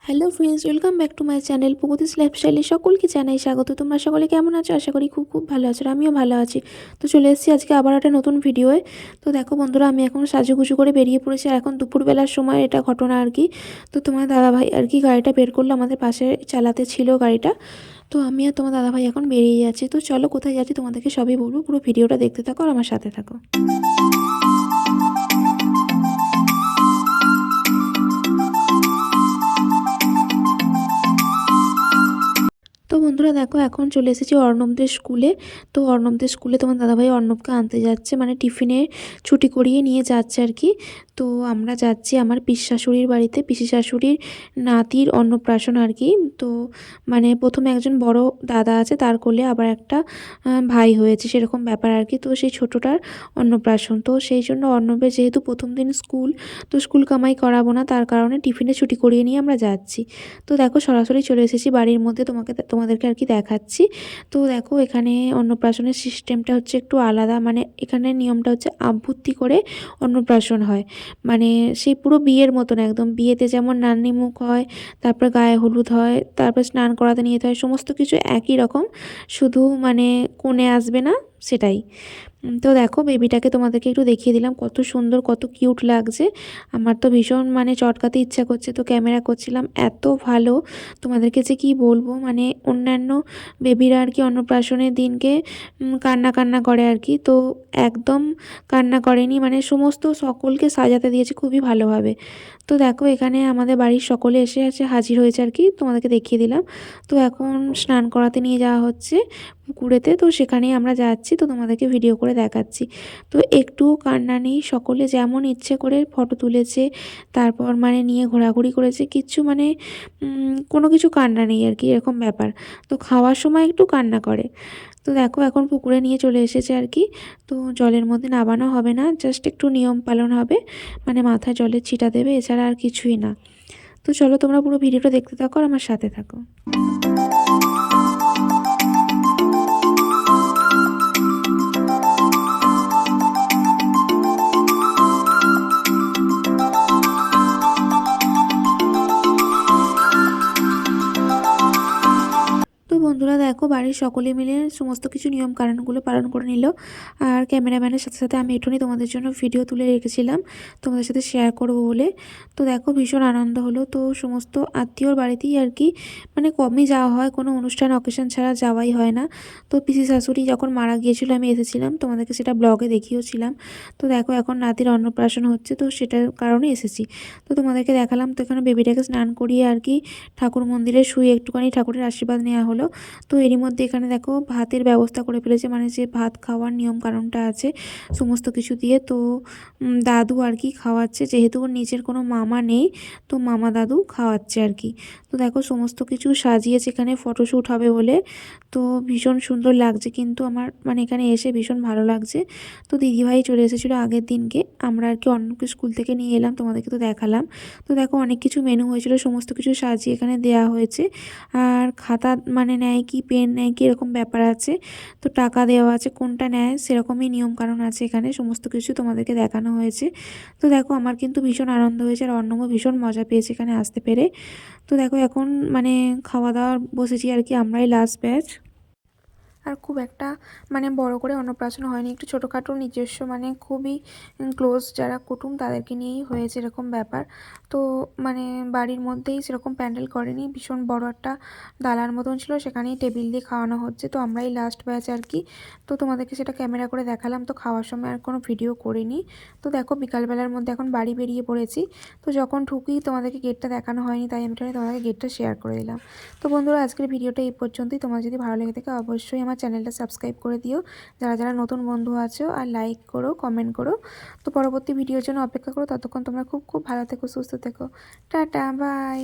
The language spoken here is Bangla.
Hello friends, welcome back to my channel Pragati's লাইফস্টাইলে সকলকে জানাই স্বাগত। তোমরা সকলে কেমন আছো? আশা করি খুব খুব ভালো আছো, আর আমিও ভালো আছি। তো চলে এসেছি আজকে আবার একটা নতুন ভিডিওয়ে। তো দেখো বন্ধুরা, আমি এখন সাজুগুজু করে বেরিয়ে পড়েছি, আর এখন দুপুরবেলার সময় এটা ঘটনা আর কি। তো তোমার দাদাভাই আর কি গাড়িটা বের করলো, আমাদের পাশে চালাতে ছিল গাড়িটা। তো আমি আর তোমার দাদাভাই এখন বেরিয়ে যাচ্ছি। তো চলো কোথায় যাচ্ছি তোমাদেরকে সবই বলবো, পুরো ভিডিওটা দেখতে থাকো আর আমার সাথে থাকো। তো বন্ধুরা দেখো, এখন চলে এসেছি অর্ণবদের স্কুলে। তো অর্ণবদের স্কুলে তোমার দাদাভাই অর্ণবকে আনতে যাচ্ছে, মানে টিফিনে ছুটি করিয়ে নিয়ে যাচ্ছে আর কি। তো আমরা যাচ্ছি আমার পিসি শাশুড়ির বাড়িতে, পিসি শাশুড়ির নাতির অন্নপ্রাশন আর কি। তো মানে প্রথমে একজন বড় দাদা আছে, তার কোলে আবার একটা ভাই হয়েছে, সেরকম ব্যাপার আর কি। তো সেই ছোটোটার অন্নপ্রাশন, তো সেই জন্য অর্ণবের যেহেতু প্রথম দিন স্কুল, তো স্কুল কামাই করাবো না, তার কারণে টিফিনে ছুটি করিয়ে নিয়ে আমরা যাচ্ছি। তো দেখো সরাসরি চলে এসেছি বাড়ির মধ্যে, তোমাদেরকে আর কি দেখাচ্ছি। তো দেখো এখানে অন্নপ্রাশনের সিস্টেমটা হচ্ছে একটু আলাদা, মানে এখানে নিয়মটা হচ্ছে আবৃত্তি করে অন্নপ্রাশন হয়। মানে সেই পুরো বিয়ের মতন, একদম বিয়েতে যেমন নান্নিমুখ হয়, তারপর গায়ে হলুদ হয়, তারপর স্নান করাতে নিয়ে যেতে হয়, সমস্ত কিছু একই রকম, শুধু মানে কনে আসবে না সেটাই। তো দেখো বেবিটাকে তোমাদেরকে একটু দেখিয়ে দিলাম, কত সুন্দর কত কিউট লাগছে। আমার তো ভীষণ মানে চটকাতে ইচ্ছা করছে, তো ক্যামেরা করছিলাম, এত ভালো তোমাদেরকে যে কি বলবো। মানে অন্যান্য বেবিরা আর কি অন্নপ্রাশনের দিনকে কান্না কান্না করে আর কি, তো একদম কান্না করেনি, মানে সমস্ত সকলকে সাজাতে দিয়েছে খুবই ভালোভাবে। তো দেখো এখানে আমাদের বাড়ির সকলে এসে হাজির হয়েছে আর কি, তোমাদেরকে দেখিয়ে দিলাম। তো এখন স্নান করাতে নিয়ে যাওয়া হচ্ছে পুকুরেতে, তো সেখানেই আমরা যাচ্ছি, তো তোমাদেরকে ভিডিও করে দেখাচ্ছি। তো একটুও কান্না নেই, সকলে যেমন ইচ্ছে করে ফটো তুলেছে, তারপর মানে নিয়ে ঘোরাঘুরি করেছে, কিচ্ছু মানে কোনো কিছু কান্না নেই আর কি, এরকম ব্যাপার। তো খাওয়ার সময় একটু কান্না করে। তো দেখো এখন পুকুরে নিয়ে চলে এসেছে আর কি। তো জলের মধ্যে নামানো হবে না, জাস্ট একটু নিয়ম পালন হবে, মানে মাথায় জলের ছিটা দেবে, এছাড়া আর কিছুই না। তো চলো তোমরা পুরো ভিডিওটা দেখতে থাকো আর আমার সাথে থাকো। তো বন্ধুরা দেখো, বাড়ির সকলে মিলে সমস্ত কিছু নিয়ম কানুনগুলো পালন করে নিল। আর ক্যামেরাম্যানের সাথে সাথে আমি একটুখানি তোমাদের জন্য ভিডিও তুলে রেখেছিলাম তোমাদের সাথে শেয়ার করব বলে। তো দেখো ভীষণ আনন্দ হলো, তো সমস্ত আত্মীয়র বাড়িতেই আর কি, মানে কমই যাওয়া হয়, কোনো অনুষ্ঠান অকেশন ছাড়া যাওয়াই হয় না। তো পিসি শাশুড়ি যখন মারা গিয়েছিল আমি এসেছিলাম, তোমাদেরকে সেটা ব্লগে দেখিয়েওছিলাম। তো দেখো এখন নাতির অন্নপ্রাশন হচ্ছে, তো সেটার কারণে এসেছি। তো তোমাদেরকে দেখালাম। তো এখানে বেবিটাকে স্নান করিয়ে আর কি ঠাকুর মন্দিরে শুয়ে একটুখানি ঠাকুরের আশীর্বাদ নেওয়া হলো। তো এরই মধ্যে এখানে দেখো ভাতের ব্যবস্থা করে ফেলেছে, মানে যে ভাত খাওয়ার নিয়ম কানুনটা আছে সমস্ত কিছু দিয়ে। তো দাদু আর কি খাওয়াচ্ছে, যেহেতু ওর নিজের কোনো মামা নেই, তো মামা দাদু খাওয়াচ্ছে আর কি। তো দেখো সমস্ত কিছু সাজিয়েছে এখানে ফটোশ্যুট হবে বলে। তো ভীষণ সুন্দর লাগছে, কিন্তু আমার মানে এখানে এসে ভীষণ ভালো লাগছে। তো দিদিভাই চলে এসেছিলো আগের দিনকে, আমরা আর কি অন্যকে স্কুল থেকে নিয়ে এলাম, তোমাদেরকে তো দেখালাম। তো দেখো অনেক কিছু মেনু হয়েছিল, সমস্ত কিছু সাজিয়ে এখানে দেয়া হয়েছে। আর খাতা মানে নেয় কি, পেন নেয় কি, এরকম ব্যাপার আছে। তো টাকা দেওয়া আছে, কোনটা নেয় সেরকমই নিয়মকানুন আছে এখানে, সমস্ত কিছু তোমাদেরকে দেখানো হয়েছে। তো দেখো আমার কিন্তু ভীষণ আনন্দ হয়েছে, আর অর্ণবও ভীষণ মজা পেয়েছে এখানে আসতে পেরে। তো দেখো এখন মানে খাওয়া দাওয়ার বসেছি আর কি, আমরাই লাস্ট ব্যাচ। আর খুব একটা মানে বড় করে অন্নপ্রাশন হয়নি, একটু ছোটোখাটো নিজস্ব মানে খুবই ক্লোজ যারা কুটুম তাদেরকে নিয়েই হয়েছে এরকম ব্যাপার। তো মানে বাড়ির মধ্যেই সেরকম প্যান্ডেল করেনি, ভীষণ বড় একটা দালার মতন ছিল, সেখানেই টেবিল দিয়ে খাওয়ানো হচ্ছে। তো আমরাই লাস্ট ব্যাচ আর কি। তো তোমাদেরকে সেটা ক্যামেরা করে দেখালাম, তো খাওয়ার সময় আর কোনো ভিডিও করিনি। তো দেখো বিকালবেলার মধ্যে এখন বাড়ি বেরিয়ে পড়েছি। তো যখন ঢুকি তোমাদেরকে গেটটা দেখানো হয়নি, তাই আমি তোমাদেরকে গেটটা শেয়ার করে দিলাম। তো বন্ধুরা আজকের ভিডিওটা এই পর্যন্তই, তোমার যদি ভালো লেগে থাকে অবশ্যই আমার চ্যানেলটা সাবস্ক্রাইব করে দিও, যারা যারা নতুন বন্ধু আছো, আর লাইক করো, কমেন্ট করো। তো পরবর্তী ভিডিওর জন্য অপেক্ষা করো, ততক্ষণ তোমরা খুব খুব ভালো থেকো, সুস্থ থেকো। Tata, by.